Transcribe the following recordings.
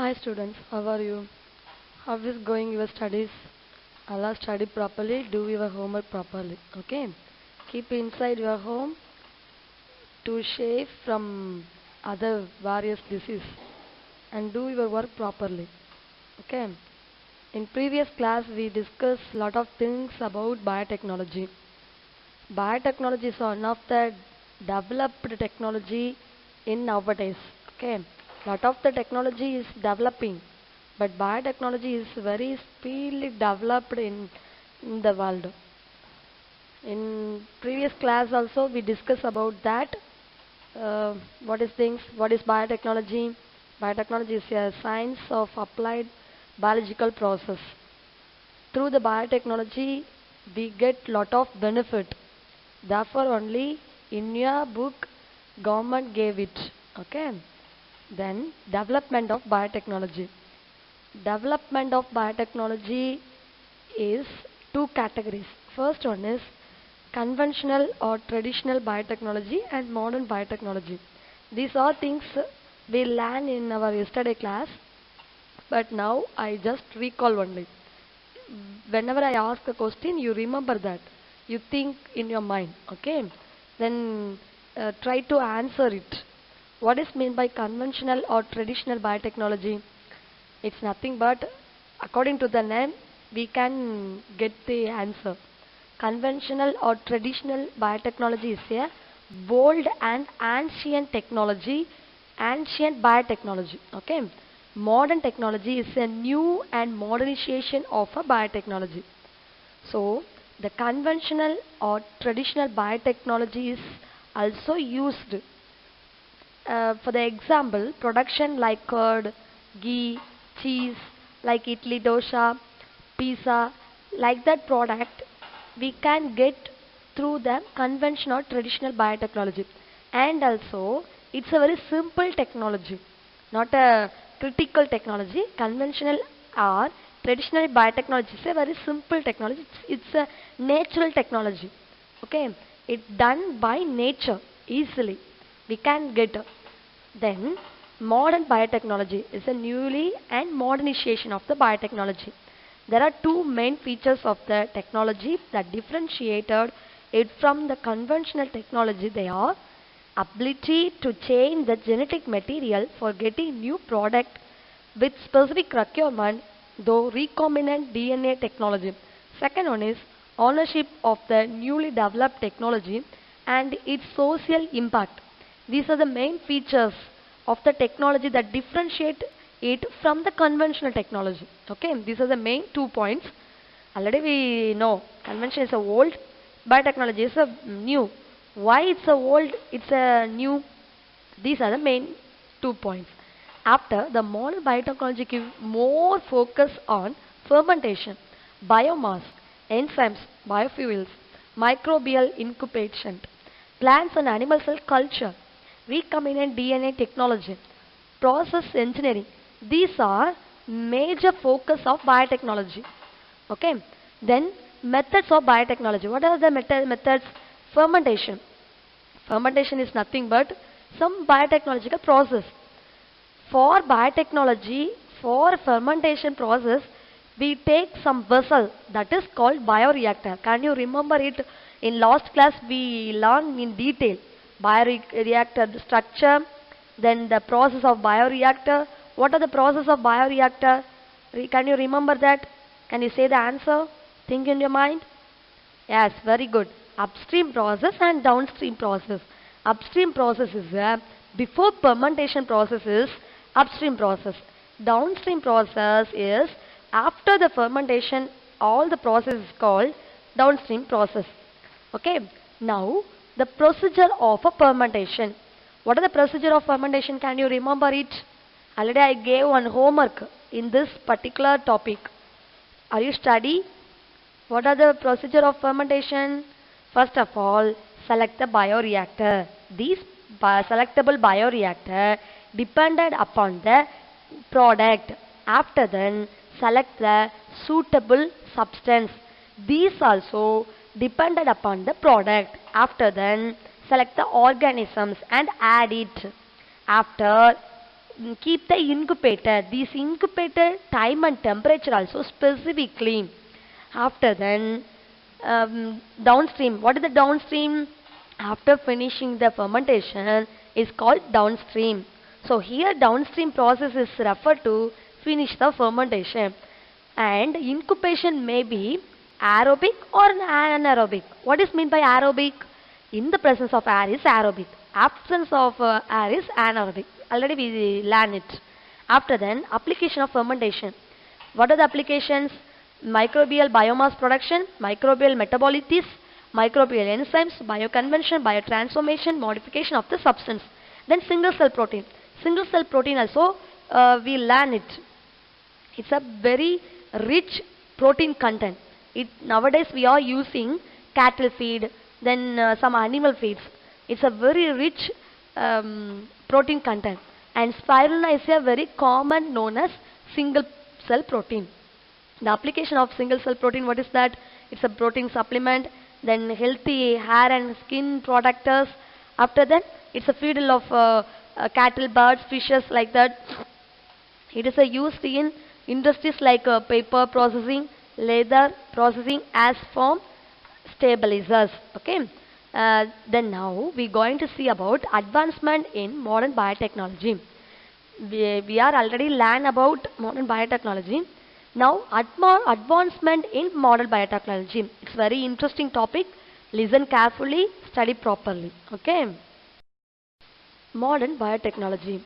Hi students, how are you? How is going your studies? Allah study properly, do your homework properly. Okay? Keep inside your home to save from other various disease and do your work properly. Okay? In previous class we discussed lot of things about biotechnology. Biotechnology is one of the developed technology in nowadays. Okay, lot of the technology is developing, but biotechnology is very speedily developed in the world. In previous class also we discussed about that. What is biotechnology? Biotechnology is a science of applied biological process. Through the biotechnology, we get lot of benefit. Therefore, only in your book, government gave it. Okay. Then development of biotechnology. Development of biotechnology is two categories. First one is conventional or traditional biotechnology and modern biotechnology. These are things we learn in our yesterday class, but now I just recall only. Whenever I ask a question, you remember that. You think in your mind, okay? Then try to answer it. What is meant by conventional or traditional biotechnology? It's nothing but, according to the name, we can get the answer. Conventional or traditional biotechnology is a bold and ancient technology, ancient biotechnology. Okay, modern technology is a new and modernization of a biotechnology. So, the conventional or traditional biotechnology is also used. For the example, production like curd, ghee, cheese, like idli dosa, pizza, like that product, we can get through the conventional or traditional biotechnology. And also, it's a very simple technology, not a critical technology. Conventional or traditional biotechnology is a very simple technology. It's a natural technology. Okay, it's done by nature easily. We can get. Then, modern biotechnology is a newly and modernization of the biotechnology. There are two main features of the technology that differentiated it from the conventional technology. They are ability to change the genetic material for getting new product with specific requirement, though recombinant DNA technology. Second one is ownership of the newly developed technology and its social impact. These are the main features of the technology that differentiate it from the conventional technology. Okay, these are the main 2 points. Already we know convention is a old, biotechnology is a new. Why it's a old, it's a new? These are the main 2 points. After the modern biotechnology give more focus on fermentation, biomass, enzymes, biofuels, microbial incubation, plants and animal cell culture, recombinant DNA technology, process engineering. These are major focus of biotechnology. Okay. Then methods of biotechnology. What are the methods? Fermentation. Fermentation is nothing but some biotechnological process. For biotechnology, for fermentation process, we take some vessel that is called bioreactor. Can you remember it? In last class, we learned in detail bioreactor structure, then the process of bioreactor. What are the process of bioreactor? Can you remember that? Can you say the answer? Think in your mind. Yes, very good. Upstream process and downstream process. Upstream process is before fermentation process is upstream process. Downstream process is after the fermentation, all the process is called downstream process. Okay. Now the procedure of a fermentation. What are the procedure of fermentation? Can you remember it? Already I gave one homework in this particular topic. Are you study? What are the procedure of fermentation? First of all, select the bioreactor. These selectable bioreactor depended upon the product. After then, select the suitable substance. These also depended upon the product. After then, select the organisms and add it. After keep the incubator. These incubator time and temperature also specifically. After then, downstream. What is the downstream? After finishing the fermentation is called downstream. So here downstream process is referred to finish the fermentation. And incubation may be aerobic or anaerobic. What is meant by aerobic? In the presence of air is aerobic. Absence of air is anaerobic. Already we learned it. After then, application of fermentation. What are the applications? Microbial biomass production, microbial metabolites, microbial enzymes, bioconversion, biotransformation, modification of the substance. Then single cell protein. Single cell protein also we learn it. It's a very rich protein content. Nowadays we are using cattle feed, then some animal feeds. It's a very rich protein content. And spirulina is a very common known as single cell protein. The application of single cell protein, what is that? It's a protein supplement, then healthy hair and skin protectors. After that, it's a feed of cattle, birds, fishes like that. It is used in industries like paper processing, leather processing as form stabilizers. Okay. Then now we are going to see about advancement in modern biotechnology. We are already learn about modern biotechnology. Now advancement in modern biotechnology. It's very interesting topic. Listen carefully, study properly. Okay. Modern biotechnology.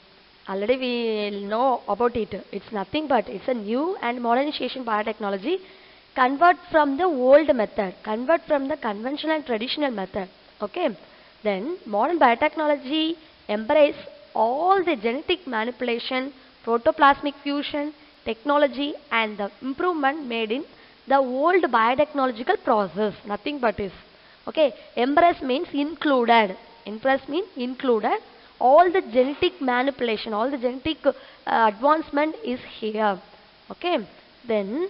Already we know about it. It's nothing but it's a new and modernization biotechnology. Convert from the old method. Convert from the conventional and traditional method. Okay. Then modern biotechnology embrace all the genetic manipulation, protoplasmic fusion, technology and the improvement made in the old biotechnological process. Nothing but is. Okay. Embrace means included. Embrace means included. All the genetic manipulation, all the genetic advancement is here. Okay. Then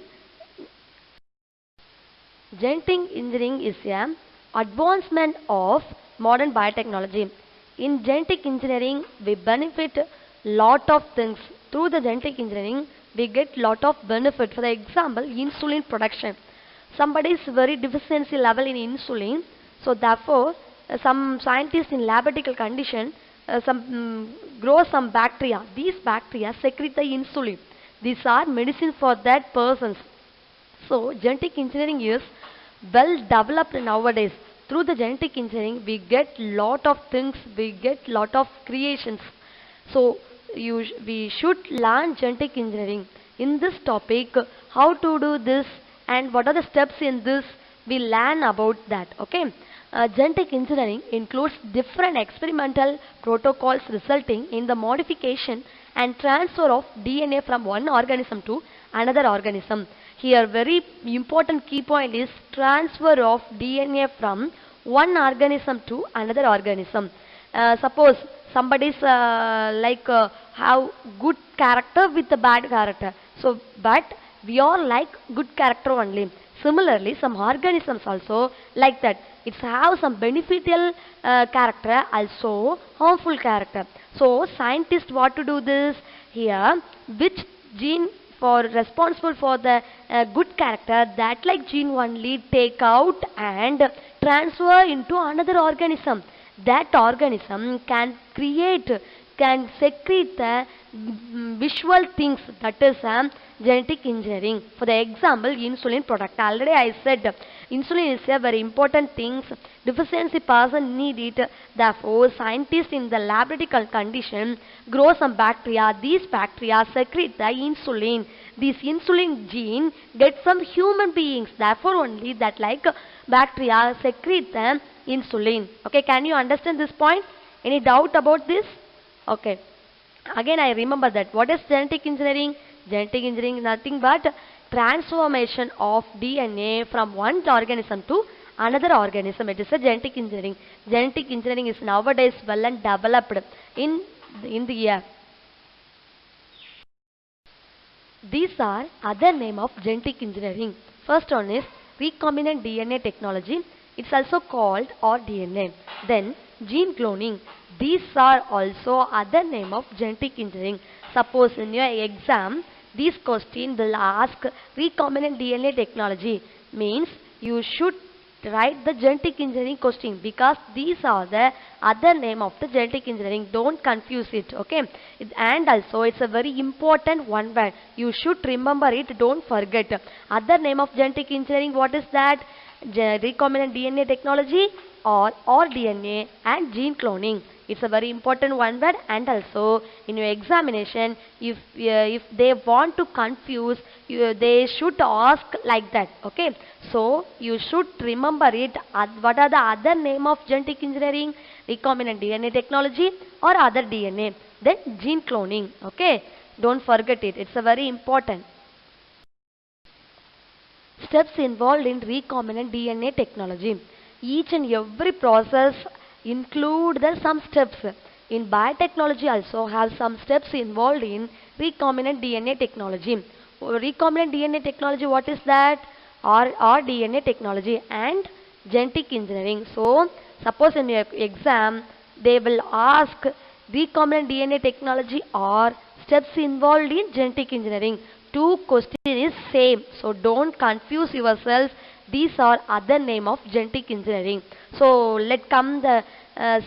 genetic engineering is a advancement of modern biotechnology. In genetic engineering, we benefit lot of things. Through the genetic engineering, we get lot of benefit. For example, insulin production. Somebody is very deficiency level in insulin. So therefore, some scientists in laboratory condition grow some bacteria. These bacteria secrete the insulin. These are medicine for that persons. So genetic engineering is well developed nowadays. Through the genetic engineering, we get lot of things. We get lot of creations. So we should learn genetic engineering. In this topic, how to do this and what are the steps in this, we learn about that. Okay. Genetic engineering includes different experimental protocols resulting in the modification and transfer of DNA from one organism to another organism. Here very important key point is transfer of DNA from one organism to another organism. Suppose somebody is have good character with a bad character. So, but we all like good character only. Similarly, some organisms also like that. It's have some beneficial character, also harmful character. So, scientists what to do this here? Which gene for responsible for the good character, that like gene only take out and transfer into another organism. That organism can create, can secrete the visual things, that is genetic engineering. For the example, insulin product. Already I said insulin is a very important thing. Deficiency person need it. Therefore, scientists in the laboratory condition grow some bacteria. These bacteria secrete the insulin. This insulin gene gets some human beings. Therefore, only that like bacteria secrete the insulin. Okay, can you understand this point? Any doubt about this? Okay. Again, I remember that. What is genetic engineering? Genetic engineering is nothing but transformation of DNA from one organism to another organism. It is a genetic engineering. Genetic engineering is nowadays well and developed in the year. These are other name of genetic engineering. First one is recombinant DNA technology. It's also called rDNA. Then gene cloning. These are also other name of genetic engineering. Suppose in your exam, this question will ask recombinant DNA technology. Means you should write the genetic engineering question because these are the other name of the genetic engineering. Don't confuse it, okay? And also it's a very important one word. You should remember it, don't forget. Other name of genetic engineering, what is that? Recombinant DNA technology or DNA and gene cloning. It's a very important one word, and also in your examination, if they want to confuse you, they should ask like that, okay? So you should remember it. What are the other name of genetic engineering? Recombinant DNA technology or other DNA, then gene cloning, okay? Don't forget it. It's a very important. Steps involved in recombinant DNA technology. Each and every process include some steps. In biotechnology also have some steps involved in recombinant DNA technology. Recombinant DNA technology, what is that? Or DNA technology and genetic engineering. So suppose in your exam they will ask recombinant DNA technology or steps involved in genetic engineering. Two questions is same, so don't confuse yourself. These are other name of genetic engineering. So let come the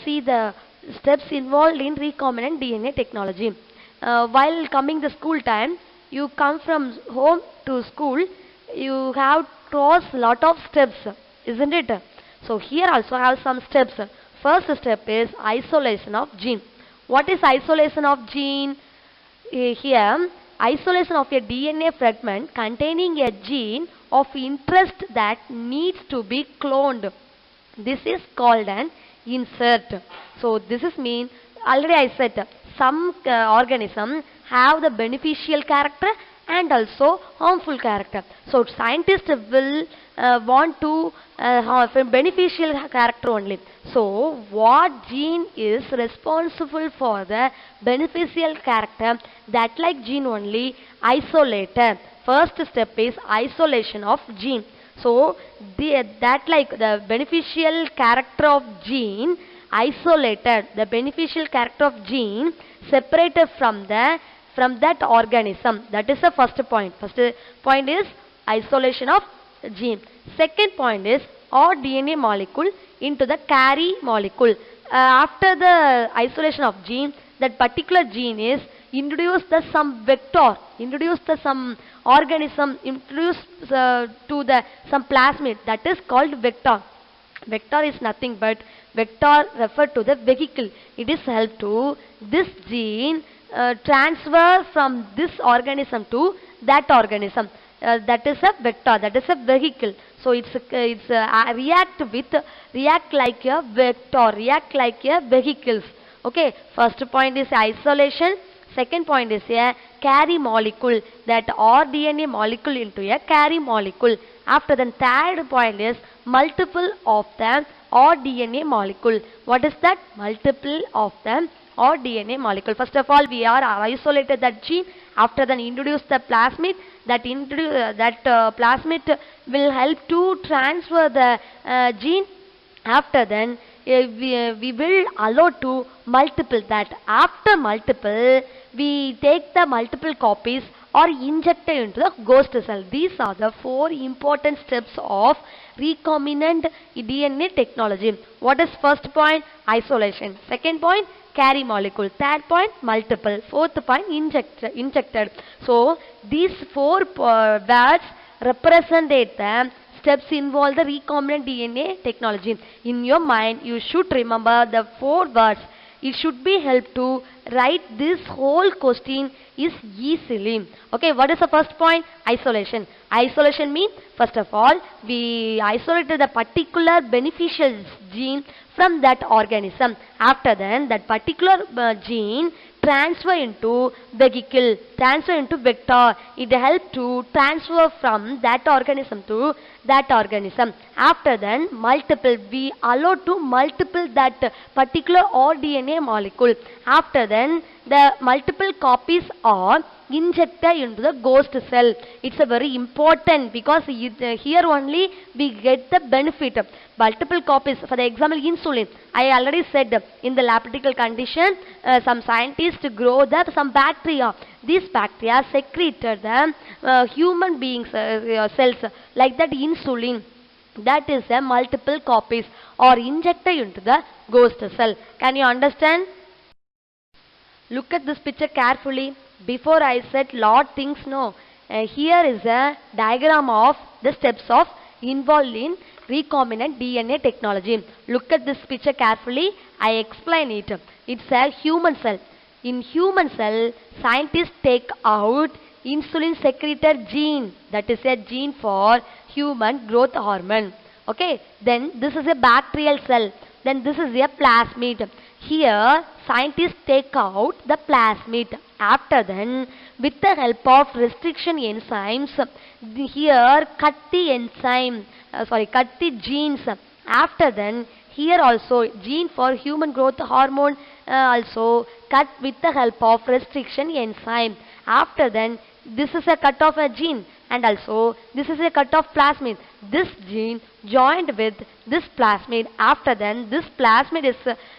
see the steps involved in recombinant DNA technology. While coming the school time, you come from home to school, you have cross lot of steps, isn't it? So here also have some steps. First step is isolation of gene. What is isolation of gene? Here, isolation of a DNA fragment containing a gene of interest that needs to be cloned. This is called an insert. So this is mean, already I said, some organism have the beneficial character and also harmful character. So scientists will want to have a beneficial character only. So what gene is responsible for the beneficial character, that like gene only isolated. First step is isolation of gene. So that like the beneficial character of gene isolated, the beneficial character of gene separated from that organism. That is the first point. First point is isolation of gene. Second point is or DNA molecule into the carry molecule. After the isolation of gene, that particular gene is introduce the some vector, introduce the some organism, introduce to the some plasmid, that is called vector. Vector is nothing but vector refer to the vehicle. It is help to this gene transfer from this organism to that organism. That is a vector, that is a vehicle. So it's react like a vector, react like a vehicles. Okay, first point is isolation. Second point is a carry molecule, that rDNA molecule into a carry molecule. After the third point is multiple of the rDNA molecule. What is that? Multiple of the rDNA molecule. First of all, we are isolated that gene. After then introduce the plasmid. That plasmid will help to transfer the gene. After then we will allow to multiple, that after multiple we take the multiple copies or inject it into the ghost cell. These are the four important steps of recombinant DNA technology. What is first point? Isolation. Second point, carry molecule. Third point, multiple. Fourth point, injected. So these four words represent the steps involve the recombinant DNA technology. In your mind, you should remember the four words. It should be helped to write this whole question is easily. Okay, what is the first point? Isolation. Isolation means, first of all, we isolated the particular beneficial gene from that organism. After then, that particular gene transfer into vehicle, transfer into vector. It helps to transfer from that organism to that organism. After then, multiple, we allow to multiple that particular rDNA molecule. After then, the multiple copies are injected into the ghost cell. It's a very important because here only we get the benefit. Multiple copies, for the example insulin, I already said in the laboratory condition, some scientists grow some bacteria. These bacteria secreted the human beings cells like that insulin. That is a multiple copies or injected into the ghost cell. Can you understand? Look at this picture carefully. Before I said lot things no. Here is a diagram of the steps of involved in recombinant DNA technology. Look at this picture carefully. I explain it. It's a human cell. In human cell, scientists take out insulin secreted gene. That is a gene for human growth hormone. Okay. Then this is a bacterial cell. Then this is a plasmid. Here scientists take out the plasmid. After then, with the help of restriction enzymes, here cut the enzyme, cut the genes. After then, here also gene for human growth hormone also cut with the help of restriction enzyme. After then, this is a cut of a gene and also this is a cut of plasmid. This gene joined with this plasmid. After then, this plasmid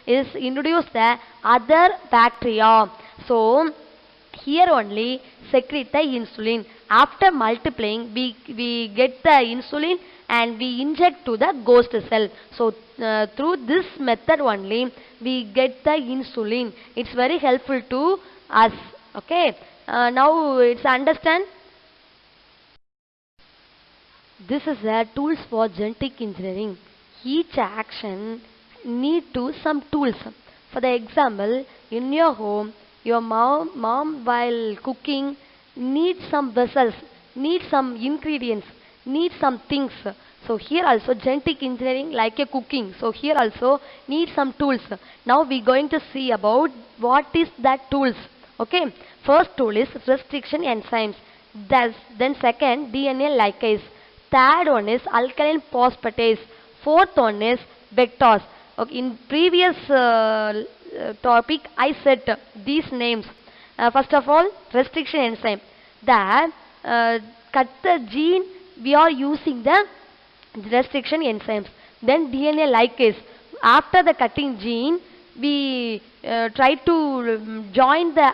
is introduced the other bacteria. So here only secrete the insulin. After multiplying, we get the insulin and we inject to the ghost cell. So through this method only we get the insulin. It's very helpful to us. Okay. Now it's understand. This is a tools for genetic engineering. Each action need to some tools. For the example, in your home, your mom while cooking needs some vessels, needs some ingredients, needs some things. So here also genetic engineering like a cooking. So here also need some tools. Now we going to see about what is that tools. Okay. First tool is restriction enzymes. Then second DNA ligase. Third one is alkaline phosphatase. Fourth one is vectors. Okay, in previous topic I said these names. First of all, restriction enzyme. That cut the gene, we are using the restriction enzymes. Then DNA ligase. After the cutting gene, we try to join the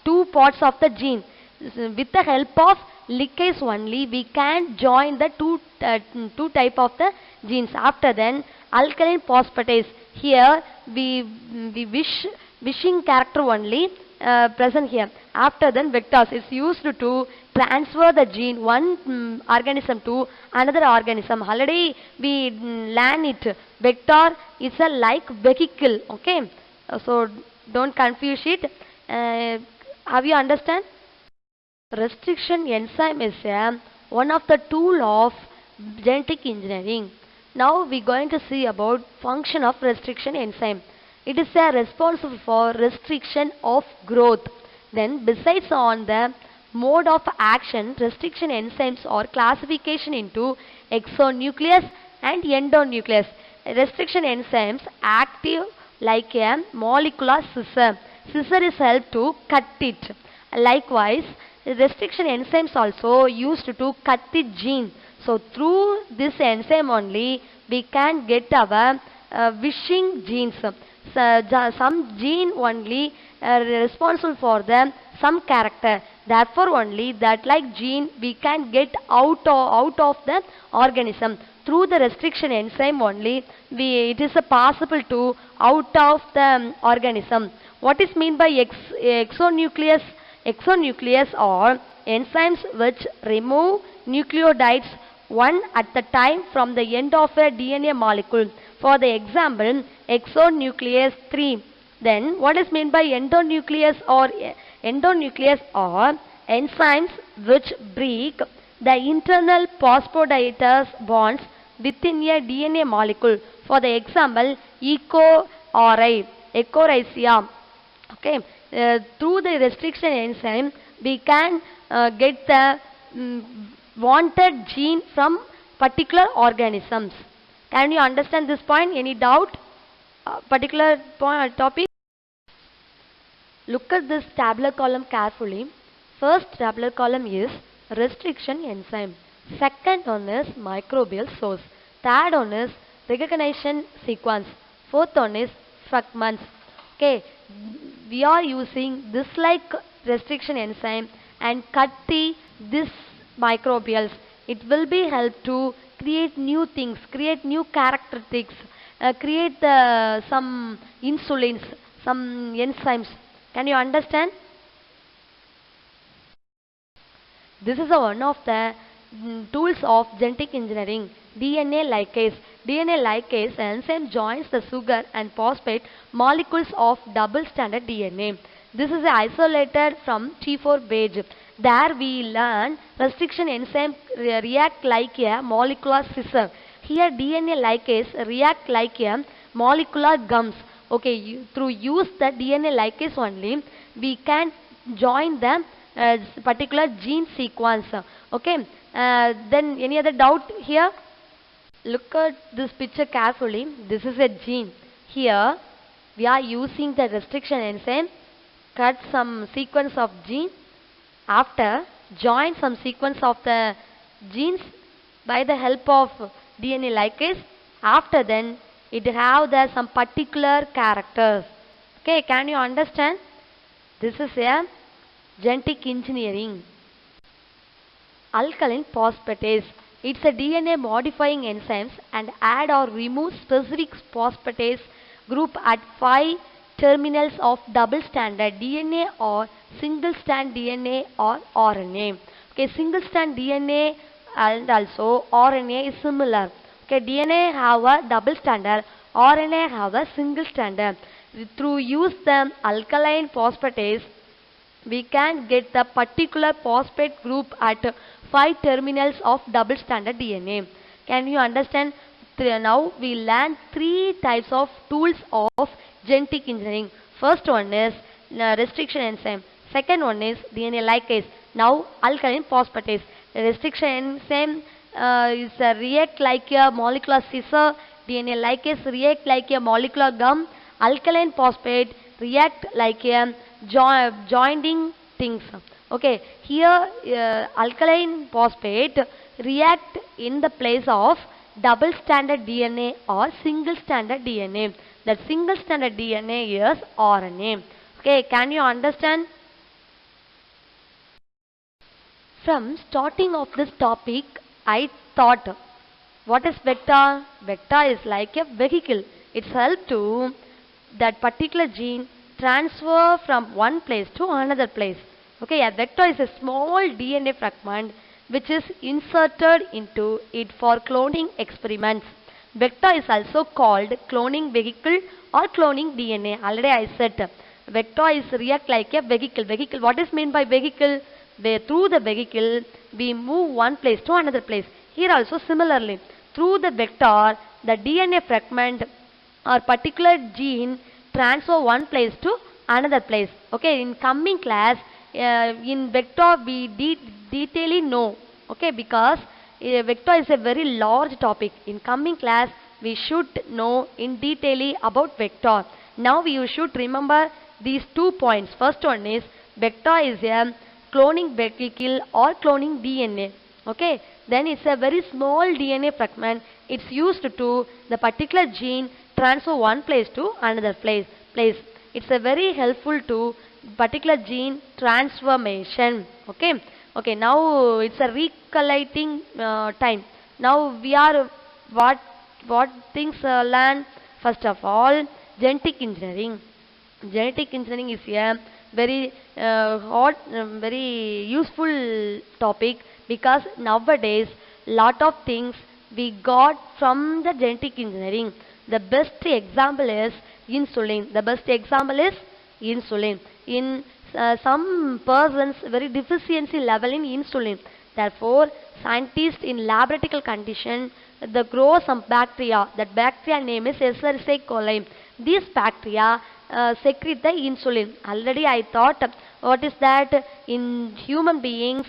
two parts of the gene. With the help of ligase only, we can join the two type of the genes. After then, alkaline phosphatase. Here we wishing character only present here. After then, vectors is used to transfer the gene one organism to another organism. Already we learn it. Vector is a like vehicle. Okay. So don't confuse it. Have you understand? Restriction enzyme is one of the tool of genetic engineering. Now we are going to see about function of restriction enzyme. It is responsible for restriction of growth. Then besides on the mode of action, restriction enzymes are classification into exonuclease and endonuclease. Restriction enzymes active like a molecular scissor. Scissor is help to cut it. Likewise, restriction enzymes also used to cut the gene. So through this enzyme only we can get our wishing genes. So, some gene only responsible for the some character. Therefore only that like gene we can get out of the organism. Through the restriction enzyme only it is possible to out of the organism. What is mean by exonuclease? Exonuclease are enzymes which remove nucleotides one at a time from the end of a DNA molecule. For the example, exonuclease 3. Then what is meant by endonuclease or endonuclease are enzymes which break the internal phosphodiesters bonds within a DNA molecule. For the example, Ecorrhizia. Okay. Through the restriction enzyme, we can get the wanted gene from particular organisms. Can you understand this point? Any doubt? Particular point, topic? Look at this tabular column carefully. First tabular column is restriction enzyme. Second one is microbial source. Third one is recognition sequence. Fourth one is fragments. Okay, we are using this like restriction enzyme and cut the this microbials. It will be help to create new things, create new characteristics, create some insulins, some enzymes. Can you understand? This is one of the tools of genetic engineering. DNA ligase. DNA ligase enzyme joins the sugar and phosphate molecules of double stranded DNA. This is isolated from T4 base. There we learn restriction enzyme react like a molecular scissor. Here DNA ligase react like a molecular gums. Okay, through use the DNA ligase only, we can join the particular gene sequence. Okay, then any other doubt here? Look at this picture carefully. This is a gene. Here we are using the restriction enzyme, cut some sequence of gene, after join some sequence of the genes by the help of DNA ligase. After then it have the some particular characters. Okay, can you understand? This is a genetic engineering. Alkaline phosphatase. It's a DNA modifying enzymes and add or remove specific phosphatase group at 5 terminals of double stranded DNA or single strand DNA or RNA. Okay, single strand DNA and also RNA is similar. Okay, DNA have a double stranded, RNA have a single stranded. Through use the alkaline phosphatase, we can get the particular phosphate group at 5 terminals of double stranded DNA. Can you understand? Now we learn 3 types of tools of genetic engineering. First one is restriction enzyme. Second one is DNA ligase. Now alkaline phosphatase. Restriction enzyme is react like a molecular scissor. DNA ligase react like a molecular gum. Alkaline phosphate react like a joining things. Okay, here alkaline phosphate react in the place of double stranded DNA or single stranded DNA. That single stranded DNA is RNA. Okay, can you understand? From starting of this topic, I thought, what is vector? Vector is like a vehicle. It's help to that particular gene transfer from one place to another place. Okay, a vector is a small DNA fragment which is inserted into it for cloning experiments. Vector is also called cloning vehicle or cloning DNA. Already I said vector is react like a vehicle. Vehicle, what is meant by vehicle? Where through the vehicle we move one place to another place. Here also similarly, through the vector the DNA fragment or particular gene transfer one place to another place. Okay, in coming class in vector we detailedly know. Okay, because vector is a very large topic. In coming class we should know in detail about vector. Now you should remember these 2 points. First one is vector is a cloning vehicle or cloning DNA. Okay, then it's a very small DNA fragment. It's used to the particular gene transfer one place to another place. It's a very helpful to particular gene transformation. Okay, okay. Now it's a recollecting time. Now we are what things learn. First of all, genetic engineering. Genetic engineering is a very hot, very useful topic because nowadays lot of things we got from the genetic engineering. The best example is insulin. The best example is insulin. In some persons very deficiency level in insulin. Therefore, scientists in laboratory condition they grow some bacteria. That bacteria name is Escherichia coli. These bacteria secrete the insulin. Already I thought what is that in human beings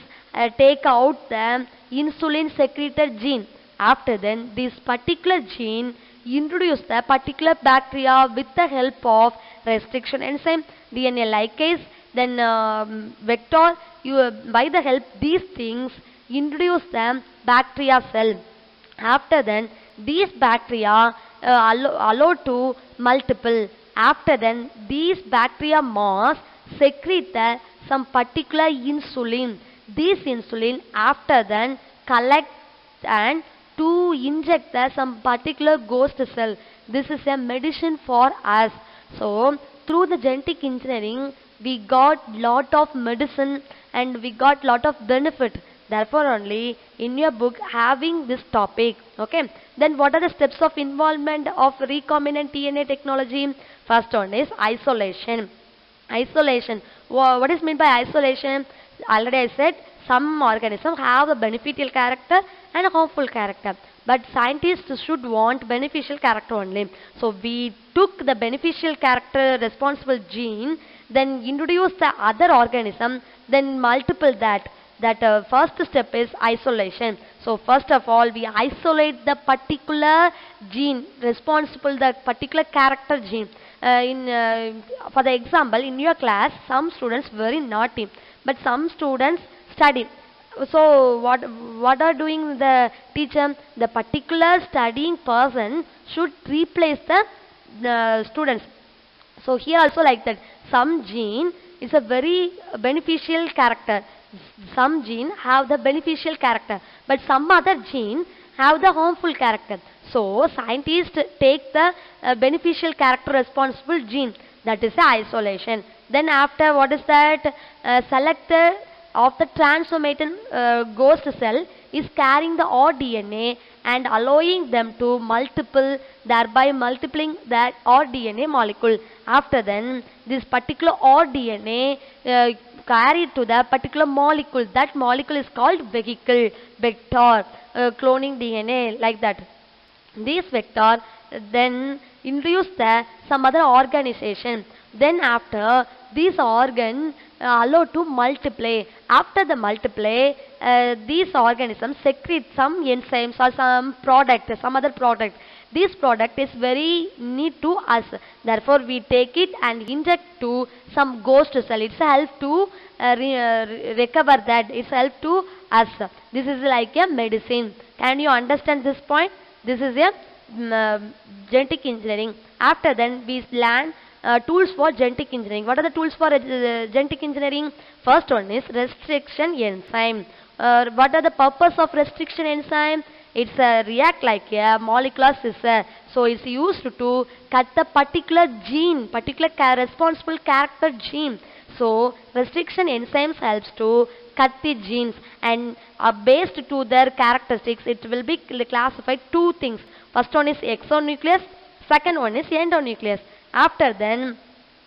take out the insulin secreted gene. After then this particular gene introduce the particular bacteria with the help of restriction enzyme. DNA ligase, then vector. You by the help these things introduce the bacteria cell. After then, these bacteria allow to multiple. After then, these bacteria mass secrete some particular insulin. This insulin after then collect and to inject some particular ghost cell. This is a medicine for us. So through the genetic engineering, we got lot of medicine and we got lot of benefit. Therefore only in your book having this topic. Okay. Then what are the steps of involvement of recombinant DNA technology? First one is isolation. Isolation. What is meant by isolation? Already I said some organisms have a beneficial character and a harmful character. But scientists should want beneficial character only. So we took the beneficial character responsible gene, then introduced the other organism, then multiple that. That first step is isolation. So first of all, we isolate the particular gene responsible, the particular character gene. For the example, in your class, some students very naughty, but some students study. So what are doing the teacher? The particular studying person should replace the students. So here also like that, some gene is a very beneficial character. Some gene have the beneficial character, but some other gene have the harmful character. So scientists take the beneficial character responsible gene, that is the isolation. Then after what is that? Select the of the transformated ghost cell is carrying the rDNA and allowing them to multiple, thereby multiplying that rDNA molecule. After then, this particular rDNA carried to the particular molecule. That molecule is called vehicle, vector, cloning DNA, like that. This vector then introduce some other organization. Then after this organ allowed to multiply. After the multiply, these organisms secrete some enzymes or some product, some other product. This product is very need to us. Therefore, we take it and inject to some ghost cell. It's help to recover that. It's help to us. This is like a medicine. Can you understand this point? This is a genetic engineering. After then, we learn tools for genetic engineering. What are the tools for genetic engineering? First one is restriction enzyme. What are the purpose of restriction enzyme? It's react like a molecular scissor. So it's used to cut the particular gene, particular responsible character gene. So restriction enzymes helps to cut the genes and based to their characteristics, it will be classified two things. First one is exonucleus, second one is endonucleus. After then,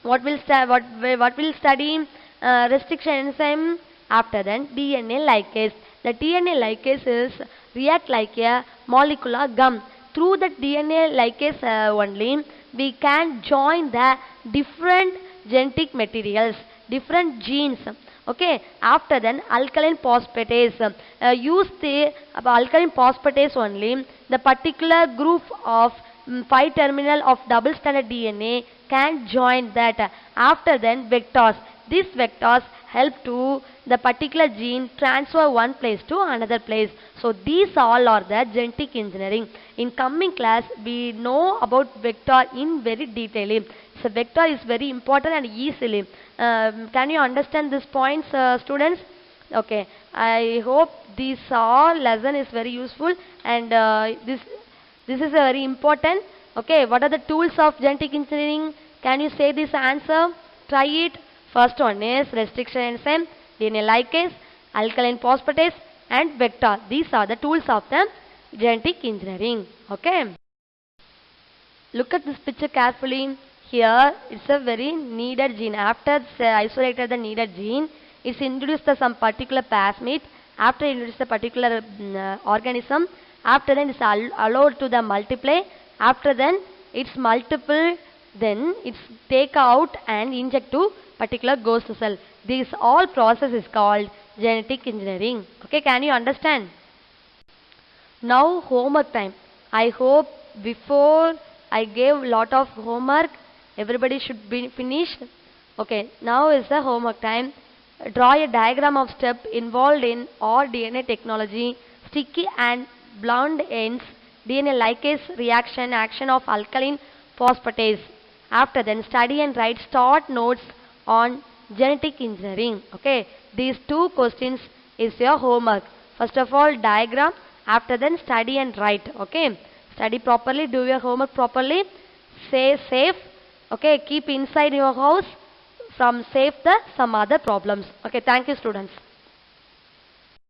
what will study restriction enzyme? After then, DNA ligase. The DNA ligase is react like a molecular gum. Through the DNA ligase only, we can join the different genetic materials, different genes. Okay. After then, alkaline phosphatase. Use the alkaline phosphatase only. The particular group of 5 terminal of double stranded DNA can join that. After then, vectors. These vectors help to the particular gene transfer one place to another place. So these all are the genetic engineering. In coming class, we know about vector in very detail. So vector is very important and easily. Can you understand these points, students? Okay. I hope this all lesson is very useful and this is very important. Okay, what are the tools of genetic engineering? Can you say this answer? Try it. First one is restriction enzyme, DNA ligase, alkaline phosphatase and vector. These are the tools of the genetic engineering. Okay. Look at this picture carefully. Here it's a very needed gene. After isolated the needed gene, it's introduced some particular plasmid. After introduced a particular organism, after then it's allowed to the multiply. After then it's multiple, then it's take out and inject to particular ghost cell. This all process is called genetic engineering. Okay, can you understand? Now homework time. I hope before I gave lot of homework, everybody should be finished. Okay, now is the homework time. Draw a diagram of step involved in rDNA technology, sticky and blunt ends, DNA lipase reaction, action of alkaline phosphatase. After then, study and write short notes on genetic engineering. Okay, these two questions is your homework. First of all, diagram. After then, study and write. Okay, study properly, do your homework properly. Stay safe. Okay, keep inside your house from save the some other problems. Okay, thank you students.